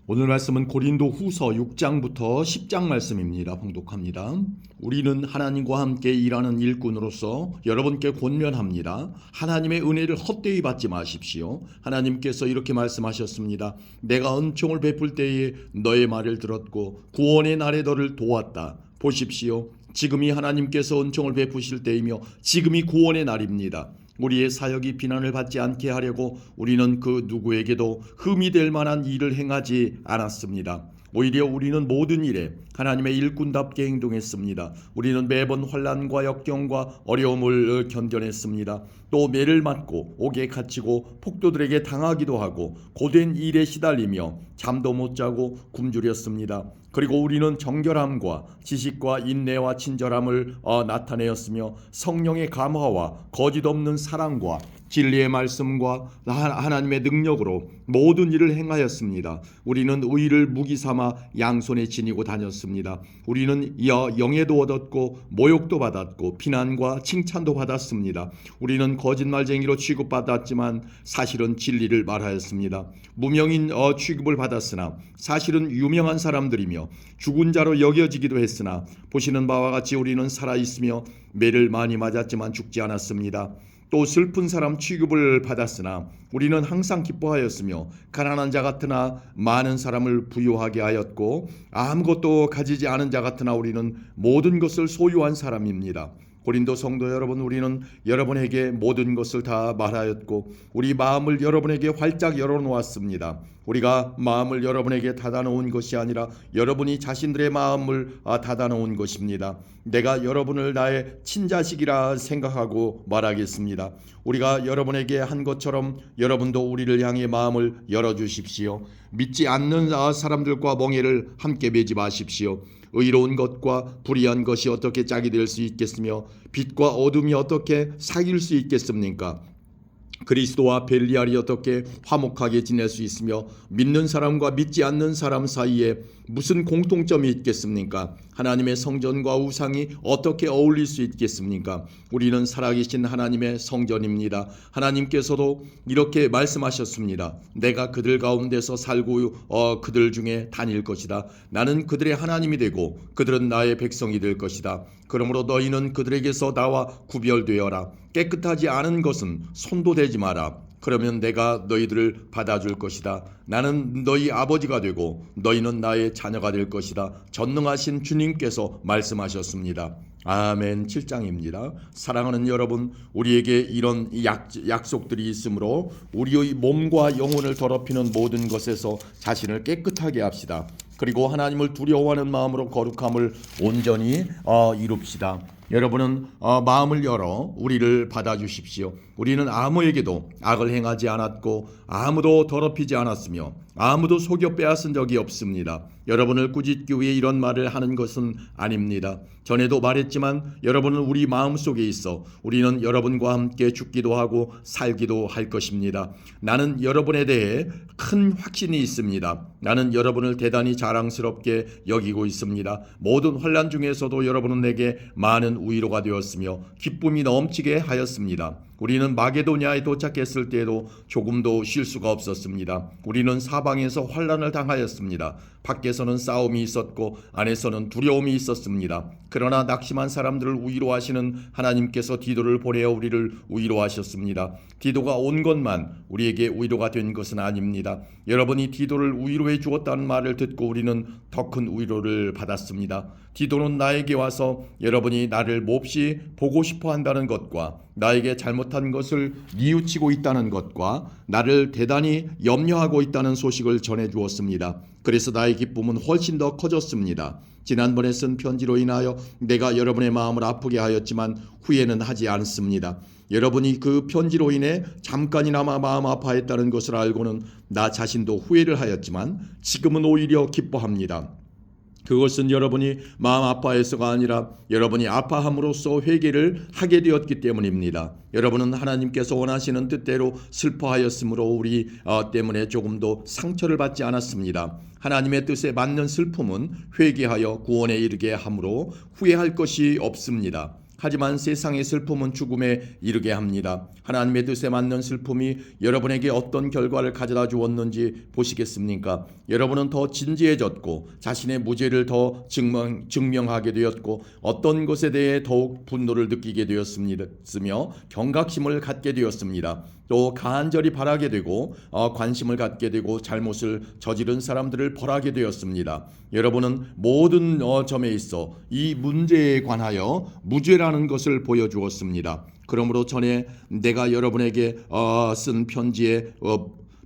오늘 말씀은 고린도 후서 6장부터 10장 말씀입니다. 봉독합니다. 우리는 하나님과 함께 일하는 일꾼으로서 여러분께 권면합니다. 하나님의 은혜를 헛되이 받지 마십시오. 하나님께서 이렇게 말씀하셨습니다. 내가 은총을 베풀 때에 너의 말을 들었고 구원의 날에 너를 도왔다. 보십시오. 지금이 하나님께서 은총을 베푸실 때이며 지금이 구원의 날입니다. 우리의 사역이 비난을 받지 않게 하려고 우리는 그 누구에게도 흠이 될 만한 일을 행하지 않았습니다. 오히려 우리는 모든 일에 하나님의 일꾼답게 행동했습니다. 우리는 매번 환난과 역경과 어려움을 견뎌냈습니다. 또 매를 맞고 옥에 갇히고 폭도들에게 당하기도 하고 고된 일에 시달리며 잠도 못 자고 굶주렸습니다. 그리고 우리는 정결함과 지식과 인내와 친절함을 나타내었으며 성령의 감화와 거짓 없는 사랑과 진리의 말씀과 하나님의 능력으로 모든 일을 행하였습니다. 우리는 의를 무기 삼아 양손에 지니고 다녔습니다. 우리는 영예도 얻었고 모욕도 받았고 비난과 칭찬도 받았습니다. 우리는 거짓말쟁이로 취급받았지만 사실은 진리를 말하였습니다. 무명인 취급을 받았으나 사실은 유명한 사람들이며 죽은 자로 여겨지기도 했으나 보시는 바와 같이 우리는 살아있으며 매를 많이 맞았지만 죽지 않았습니다. 또 슬픈 사람 취급을 받았으나 우리는 항상 기뻐하였으며 가난한 자 같으나 많은 사람을 부유하게 하였고 아무것도 가지지 않은 자 같으나 우리는 모든 것을 소유한 사람입니다. 고린도 성도 여러분, 우리는 여러분에게 모든 것을 다 말하였고 우리 마음을 여러분에게 활짝 열어놓았습니다. 우리가 마음을 여러분에게 닫아놓은 것이 아니라 여러분이 자신들의 마음을 닫아놓은 것입니다. 내가 여러분을 나의 친자식이라 생각하고 말하겠습니다. 우리가 여러분에게 한 것처럼 여러분도 우리를 향해 마음을 열어주십시오. 믿지 않는 사람들과 멍에를 함께 매지 마십시오. 의로운 것과 불의한 것이 어떻게 짝이 될 수 있겠으며 빛과 어둠이 어떻게 사귈 수 있겠습니까? 그리스도와 벨리알이 어떻게 화목하게 지낼 수 있으며 믿는 사람과 믿지 않는 사람 사이에 무슨 공통점이 있겠습니까? 하나님의 성전과 우상이 어떻게 어울릴 수 있겠습니까? 우리는 살아계신 하나님의 성전입니다. 하나님께서도 이렇게 말씀하셨습니다. 내가 그들 가운데서 살고 그들 중에 다닐 것이다. 나는 그들의 하나님이 되고 그들은 나의 백성이 될 것이다. 그러므로 너희는 그들에게서 나와 구별되어라. 깨끗하지 않은 것은 손도 대지 마라. 그러면 내가 너희들을 받아줄 것이다. 나는 너희 아버지가 되고 너희는 나의 자녀가 될 것이다. 전능하신 주님께서 말씀하셨습니다. 아멘. 7장입니다. 사랑하는 여러분, 우리에게 이런 약속들이 있으므로 우리의 몸과 영혼을 더럽히는 모든 것에서 자신을 깨끗하게 합시다. 그리고 하나님을 두려워하는 마음으로 거룩함을 온전히 이룹시다. 여러분은 마음을 열어 우리를 받아주십시오. 우리는 아무에게도 악을 행하지 않았고 아무도 더럽히지 않았으며 아무도 속여 빼앗은 적이 없습니다. 여러분을 꾸짖기 위해 이런 말을 하는 것은 아닙니다. 전에도 말했지만 여러분은 우리 마음속에 있어 우리는 여러분과 함께 죽기도 하고 살기도 할 것입니다. 나는 여러분에 대해 큰 확신이 있습니다. 나는 여러분을 대단히 자랑스럽게 여기고 있습니다. 모든 환난 중에서도 여러분은 내게 많은 위로가 되었으며 기쁨이 넘치게 하였습니다. 우리는 마게도냐에 도착했을 때에도 조금도 쉴 수가 없었습니다. 우리는 사방에서 환난을 당하였습니다. 밖에서는 싸움이 있었고 안에서는 두려움이 있었습니다. 그러나 낙심한 사람들을 위로하시는 하나님께서 디도를 보내어 우리를 위로하셨습니다. 디도가 온 것만 우리에게 위로가 된 것은 아닙니다. 여러분이 디도를 위로해 주었다는 말을 듣고 우리는 더 큰 위로를 받았습니다. 디도는 나에게 와서 여러분이 나를 몹시 보고 싶어 한다는 것과 나에게 잘못한 것을 뉘우치고 있다는 것과 나를 대단히 염려하고 있다는 소식을 전해 주었습니다. 그래서 나의 기쁨은 훨씬 더 커졌습니다. 지난번에 쓴 편지로 인하여 내가 여러분의 마음을 아프게 하였지만 후회는 하지 않습니다. 여러분이 그 편지로 인해 잠깐이나마 마음 아파했다는 것을 알고는 나 자신도 후회를 하였지만 지금은 오히려 기뻐합니다. 그것은 여러분이 마음 아파해서가 아니라 여러분이 아파함으로써 회개를 하게 되었기 때문입니다. 여러분은 하나님께서 원하시는 뜻대로 슬퍼하였으므로 우리 때문에 조금도 상처를 받지 않았습니다. 하나님의 뜻에 맞는 슬픔은 회개하여 구원에 이르게 함으로 후회할 것이 없습니다. 하지만 세상의 슬픔은 죽음에 이르게 합니다. 하나님의 뜻에 맞는 슬픔이 여러분에게 어떤 결과를 가져다 주었는지 보시겠습니까? 여러분은 더 진지해졌고 자신의 무죄를 더 증명하게 되었고 어떤 것에 대해 더욱 분노를 느끼게 되었으며 경각심을 갖게 되었습니다. 또 간절히 바라게 되고 관심을 갖게 되고 잘못을 저지른 사람들을 벌하게 되었습니다. 여러분은 모든 점에 있어 이 문제에 관하여 무죄라는 것을 보여주었습니다. 그러므로 전에 내가 여러분에게 쓴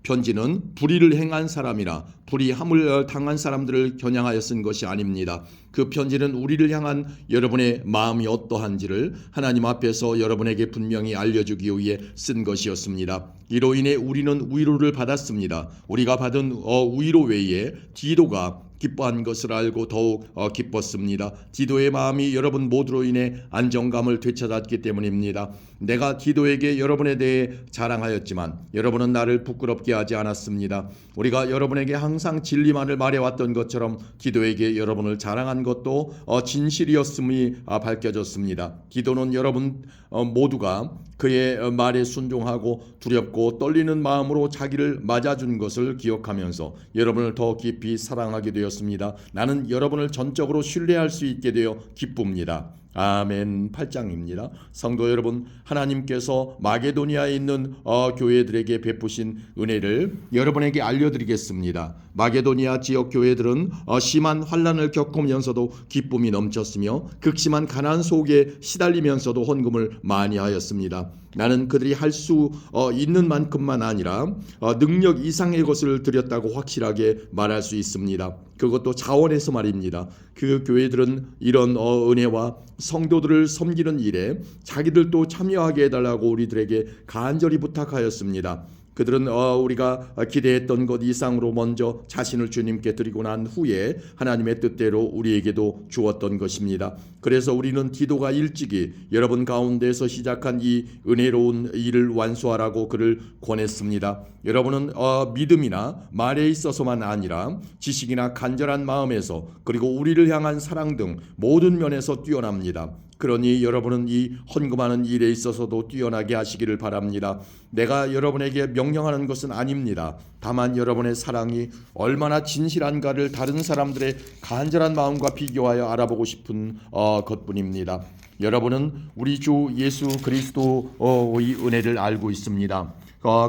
편지는 불의를 행한 사람이나 불의함을 당한 사람들을 겨냥하여 쓴 것이 아닙니다. 그 편지는 우리를 향한 여러분의 마음이 어떠한지를 하나님 앞에서 여러분에게 분명히 알려주기 위해 쓴 것이었습니다. 이로 인해 우리는 위로를 받았습니다. 우리가 받은 위로 외에 디도가 기뻐한 것을 알고 더욱 기뻤습니다. 디도의 마음이 여러분 모두로 인해 안정감을 되찾았기 때문입니다. 내가 디도에게 여러분에 대해 자랑하였지만 여러분은 나를 부끄럽게 하지 않았습니다. 우리가 여러분에게 항상 진리만을 말해왔던 것처럼 디도에게 여러분을 자랑한 것도 진실이었음이 밝혀졌습니다. 디도는 여러분 모두가 그의 말에 순종하고 두렵고 떨리는 마음으로 자기를 맞아준 것을 기억하면서 여러분을 더 깊이 사랑하게 되었습니다. 나는 여러분을 전적으로 신뢰할 수 있게 되어 기쁩니다. 아멘. 8장입니다. 성도 여러분, 하나님께서 마게도니아에 있는 교회들에게 베푸신 은혜를 여러분에게 알려드리겠습니다. 마게도니아 지역 교회들은 심한 환난을 겪으면서도 기쁨이 넘쳤으며 극심한 가난 속에 시달리면서도 헌금을 많이 하였습니다. 나는 그들이 할 수 있는 만큼만 아니라 능력 이상의 것을 드렸다고 확실하게 말할 수 있습니다. 그것도 자원에서 말입니다. 그 교회들은 이런 은혜와 성도들을 섬기는 일에 자기들도 참여하게 해달라고 우리들에게 간절히 부탁하였습니다. 그들은 우리가 기대했던 것 이상으로 먼저 자신을 주님께 드리고 난 후에 하나님의 뜻대로 우리에게도 주었던 것입니다. 그래서 우리는 디도가 일찍이 여러분 가운데서 시작한 이 은혜로운 일을 완수하라고 그를 권했습니다. 여러분은 믿음이나 말에 있어서만 아니라 지식이나 간절한 마음에서 그리고 우리를 향한 사랑 등 모든 면에서 뛰어납니다. 그러니 여러분은 이 헌금하는 일에 있어서도 뛰어나게 하시기를 바랍니다. 내가 여러분에게 명령하는 것은 아닙니다. 다만 여러분의 사랑이 얼마나 진실한가를 다른 사람들의 간절한 마음과 비교하여 알아보고 싶은 것뿐입니다. 여러분은 우리 주 예수 그리스도의 은혜를 알고 있습니다.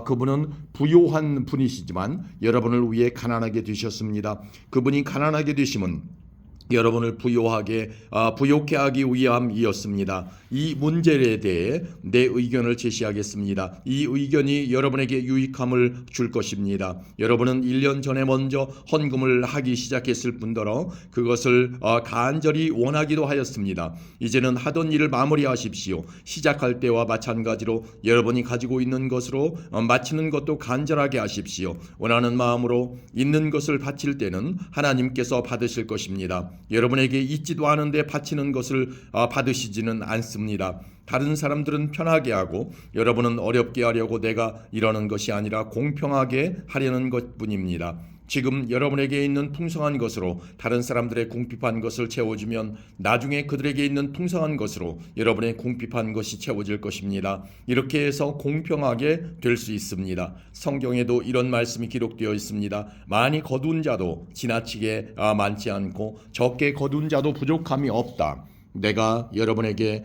그분은 부요한 분이시지만 여러분을 위해 가난하게 되셨습니다. 그분이 가난하게 되심은 여러분을 부요하게 부요케 하기 위함이었습니다. 이 문제에 대해 내 의견을 제시하겠습니다. 이 의견이 여러분에게 유익함을 줄 것입니다. 여러분은 1년 전에 먼저 헌금을 하기 시작했을 뿐더러 그것을 간절히 원하기도 하였습니다. 이제는 하던 일을 마무리하십시오. 시작할 때와 마찬가지로 여러분이 가지고 있는 것으로 마치는 것도 간절하게 하십시오. 원하는 마음으로 있는 것을 바칠 때는 하나님께서 받으실 것입니다. 여러분에게 있지도 않은데 바치는 것을 받으시지는 않습니다. 다른 사람들은 편하게 하고 여러분은 어렵게 하려고 내가 이러는 것이 아니라 공평하게 하려는 것뿐입니다. 지금 여러분에게 있는 풍성한 것으로 다른 사람들의 궁핍한 것을 채워주면 나중에 그들에게 있는 풍성한 것으로 여러분의 궁핍한 것이 채워질 것입니다. 이렇게 해서 공평하게 될 수 있습니다. 성경에도 이런 말씀이 기록되어 있습니다. 많이 거둔 자도 지나치게 많지 않고 적게 거둔 자도 부족함이 없다. 내가 여러분에게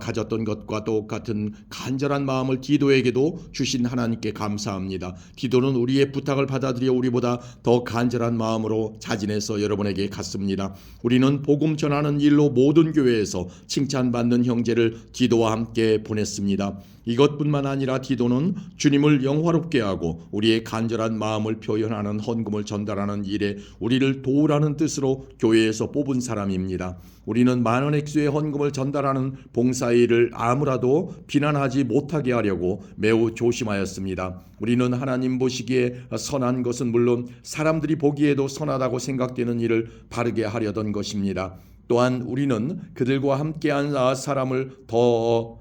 가졌던 것과 똑같은 간절한 마음을 디도에게도 주신 하나님께 감사합니다. 디도는 우리의 부탁을 받아들여 우리보다 더 간절한 마음으로 자진해서 여러분에게 갔습니다. 우리는 복음 전하는 일로 모든 교회에서 칭찬받는 형제를 디도와 함께 보냈습니다. 이것뿐만 아니라 디도는 주님을 영화롭게 하고 우리의 간절한 마음을 표현하는 헌금을 전달하는 일에 우리를 도우라는 뜻으로 교회에서 뽑은 사람입니다. 우리는 많은 액수의 헌금을 전달하는 봉사일을 아무라도 비난하지 못하게 하려고 매우 조심하였습니다. 우리는 하나님 보시기에 선한 것은 물론 사람들이 보기에도 선하다고 생각되는 일을 바르게 하려던 것입니다. 또한 우리는 그들과 함께한 사람을 더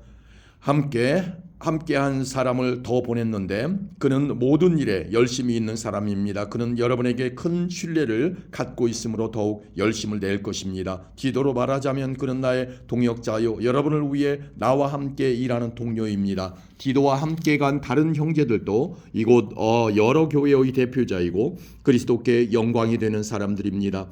함께 함께한 사람을 더 보냈는데 그는 모든 일에 열심히 있는 사람입니다. 그는 여러분에게 큰 신뢰를 갖고 있으므로 더욱 열심을 낼 것입니다. 디도로 말하자면 그는 나의 동역자요 여러분을 위해 나와 함께 일하는 동료입니다. 디도와 함께 간 다른 형제들도 이곳 여러 교회의 대표자이고 그리스도께 영광이 되는 사람들입니다.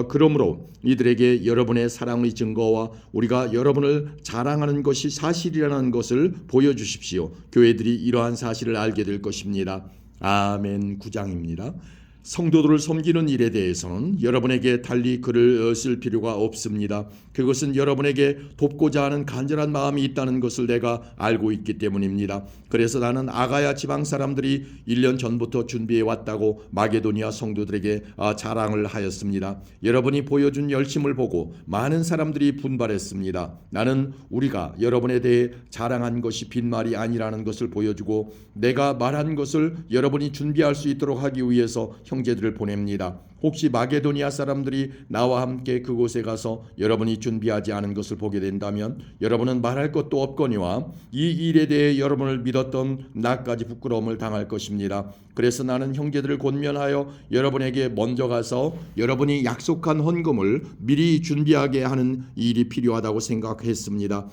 그러므로 이들에게 여러분의 사랑의 증거와 우리가 여러분을 자랑하는 것이 사실이라는 것을 보여주십시오. 교회들이 이러한 사실을 알게 될 것입니다. 아멘. 9장입니다. 성도들을 섬기는 일에 대해서는 여러분에게 달리 글을 쓸 필요가 없습니다. 그것은 여러분에게 돕고자 하는 간절한 마음이 있다는 것을 내가 알고 있기 때문입니다. 그래서 나는 아가야 지방 사람들이 1년 전부터 준비해 왔다고 마게도니아 성도들에게 자랑을 하였습니다. 여러분이 보여준 열심을 보고 많은 사람들이 분발했습니다. 나는 우리가 여러분에 대해 자랑한 것이 빈말이 아니라는 것을 보여주고 내가 말한 것을 여러분이 준비할 수 있도록 하기 위해서 형제들을 보냅니다. 혹시 마게도니아 사람들이 나와 함께 그곳에 가서 여러분이 준비하지 않은 것을 보게 된다면 여러분은 말할 것도 없거니와 이 일에 대해 여러분을 믿었던 나까지 부끄러움을 당할 것입니다. 그래서 나는 형제들을 권면하여 여러분에게 먼저 가서 여러분이 약속한 헌금을 미리 준비하게 하는 일이 필요하다고 생각했습니다.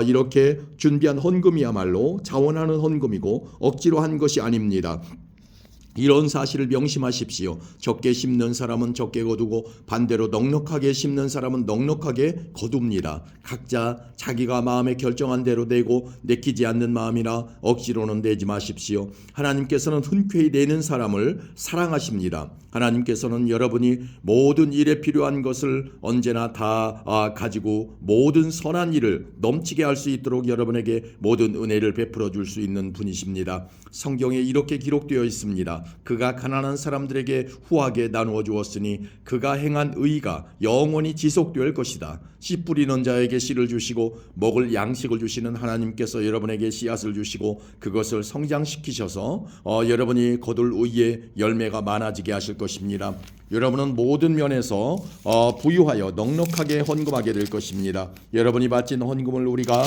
이렇게 준비한 헌금이야말로 자원하는 헌금이고 억지로 한 것이 아닙니다. 이런 사실을 명심하십시오. 적게 심는 사람은 적게 거두고 반대로 넉넉하게 심는 사람은 넉넉하게 거둡니다. 각자 자기가 마음에 결정한 대로 내고 내키지 않는 마음이나 억지로는 내지 마십시오. 하나님께서는 흔쾌히 내는 사람을 사랑하십니다. 하나님께서는 여러분이 모든 일에 필요한 것을 언제나 다 가지고 모든 선한 일을 넘치게 할 수 있도록 여러분에게 모든 은혜를 베풀어 줄 수 있는 분이십니다. 성경에 이렇게 기록되어 있습니다. 그가 가난한 사람들에게 후하게 나누어 주었으니 그가 행한 의가 영원히 지속될 것이다. 씨 뿌리는 자에게 씨를 주시고 먹을 양식을 주시는 하나님께서 여러분에게 씨앗을 주시고 그것을 성장시키셔서 여러분이 거둘 의의 열매가 많아지게 하실 것입니다. 여러분은 모든 면에서 부유하여 넉넉하게 헌금하게 될 것입니다. 여러분이 바친 헌금을 우리가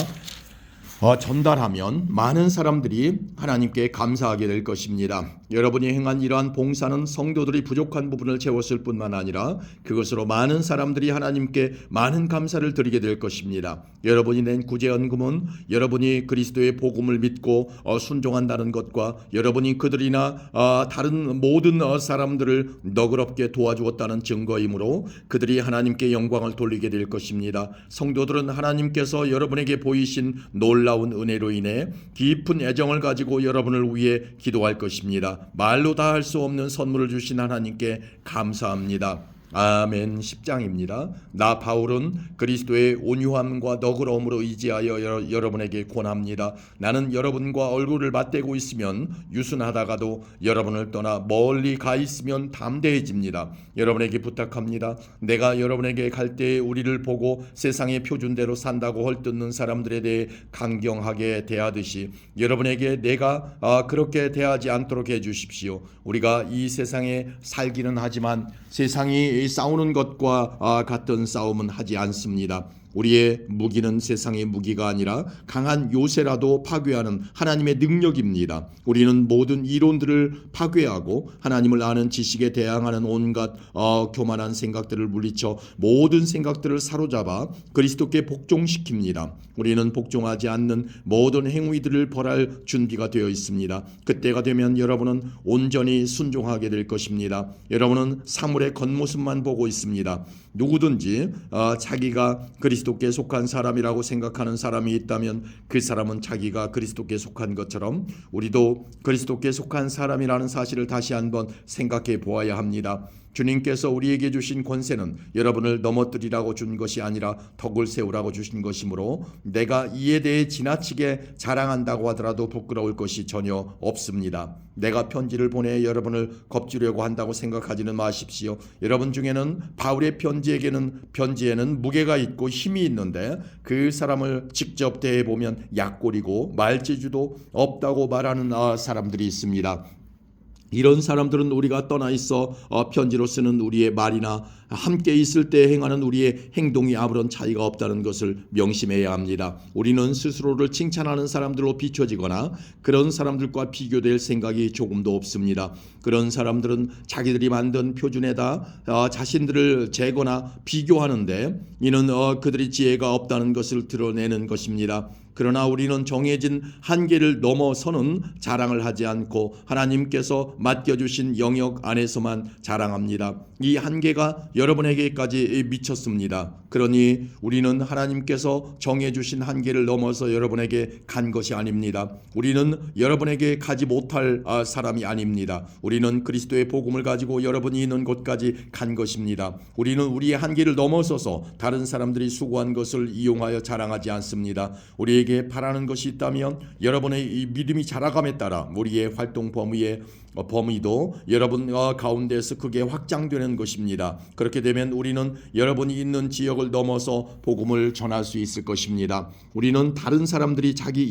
전달하면 많은 사람들이 하나님께 감사하게 될 것입니다. 여러분이 행한 이러한 봉사는 성도들이 부족한 부분을 채웠을 뿐만 아니라 그것으로 많은 사람들이 하나님께 많은 감사를 드리게 될 것입니다. 여러분이 낸 구제헌금은 여러분이 그리스도의 복음을 믿고 순종한다는 것과 여러분이 그들이나 다른 모든 사람들을 너그럽게 도와주었다는 증거이므로 그들이 하나님께 영광을 돌리게 될 것입니다. 성도들은 하나님께서 여러분에게 보이신 놀라운 은혜로 인해 깊은 애정을 가지고 여러분을 위해 기도할 것입니다. 말로 다 할 수 없는 선물을 주신 하나님께 감사합니다. 아멘. 10장입니다. 나 바울은 그리스도의 온유함과 너그러움으로 의지하여 여러분에게 권합니다. 나는 여러분과 얼굴을 맞대고 있으면 유순하다가도 여러분을 떠나 멀리 가 있으면 담대해집니다. 여러분에게 부탁합니다. 내가 여러분에게 갈 때에 우리를 보고 세상의 표준대로 산다고 헐뜯는 사람들에 대해 강경하게 대하듯이 여러분에게 내가 그렇게 대하지 않도록 해주십시오. 우리가 이 세상에 살기는 하지만 세상이 싸우는 것과 같은 싸움은 하지 않습니다. 우리의 무기는 세상의 무기가 아니라 강한 요새라도 파괴하는 하나님의 능력입니다. 우리는 모든 이론들을 파괴하고 하나님을 아는 지식에 대항하는 온갖 교만한 생각들을 물리쳐 모든 생각들을 사로잡아 그리스도께 복종시킵니다. 우리는 복종하지 않는 모든 행위들을 벌할 준비가 되어 있습니다. 그때가 되면 여러분은 온전히 순종하게 될 것입니다. 여러분은 사물의 겉모습만 보고 있습니다. 누구든지 자기가 그리스도께 속한 사람이라고 생각하는 사람이 있다면 그 사람은 자기가 그리스도께 속한 것처럼 우리도 그리스도께 속한 사람이라는 사실을 다시 한번 생각해 보아야 합니다. 주님께서 우리에게 주신 권세는 여러분을 넘어뜨리라고 준 것이 아니라 덕을 세우라고 주신 것이므로 내가 이에 대해 지나치게 자랑한다고 하더라도 부끄러울 것이 전혀 없습니다. 내가 편지를 보내 여러분을 겁주려고 한다고 생각하지는 마십시오. 여러분 중에는 바울의 편지에는 무게가 있고 힘이 있는데 그 사람을 직접 대해보면 약골이고 말재주도 없다고 말하는 사람들이 있습니다. 이런 사람들은 우리가 떠나 있어 편지로 쓰는 우리의 말이나 함께 있을 때 행하는 우리의 행동이 아무런 차이가 없다는 것을 명심해야 합니다. 우리는 스스로를 칭찬하는 사람들로 비춰지거나 그런 사람들과 비교될 생각이 조금도 없습니다. 그런 사람들은 자기들이 만든 표준에다 자신들을 재거나 비교하는데 이는 그들이 지혜가 없다는 것을 드러내는 것입니다. 그러나 우리는 정해진 한계를 넘어서는 자랑을 하지 않고 하나님께서 맡겨주신 영역 안에서만 자랑합니다. 이 한계가 여러분에게까지 미쳤습니다. 그러니 우리는 하나님께서 정해주신 한계를 넘어서 여러분에게 간 것이 아닙니다. 우리는 여러분에게 가지 못할 사람이 아닙니다. 우리는 그리스도의 복음을 가지고 여러분이 있는 곳까지 간 것입니다. 우리는 우리의 한계를 넘어서서 다른 사람들이 수고한 것을 이용하여 자랑하지 않습니다. 우리에게 바라는 것이 있다면 여러분의 이 믿음이 자라감에 따라 우리의 활동 범위도 여러분 가운데서 크게 확장되는 것입니다. 그렇게 되면 우리는 여러분이 있는 지역을 넘어서 복음을 전할 수 있을 것입니다. 우리는 다른 사람들이 자기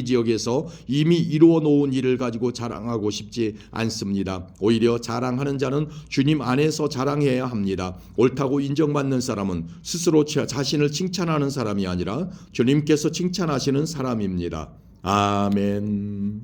지역에서 이미 이루어 놓은 일을 가지고 자랑하고 싶지 않습니다. 오히려 자랑하는 자는 주님 안에서 자랑해야 합니다. 옳다고 인정받는 사람은 스스로 자신을 칭찬하는 사람이 아니라 주님께서 칭찬하시는 사람입니다. 아멘.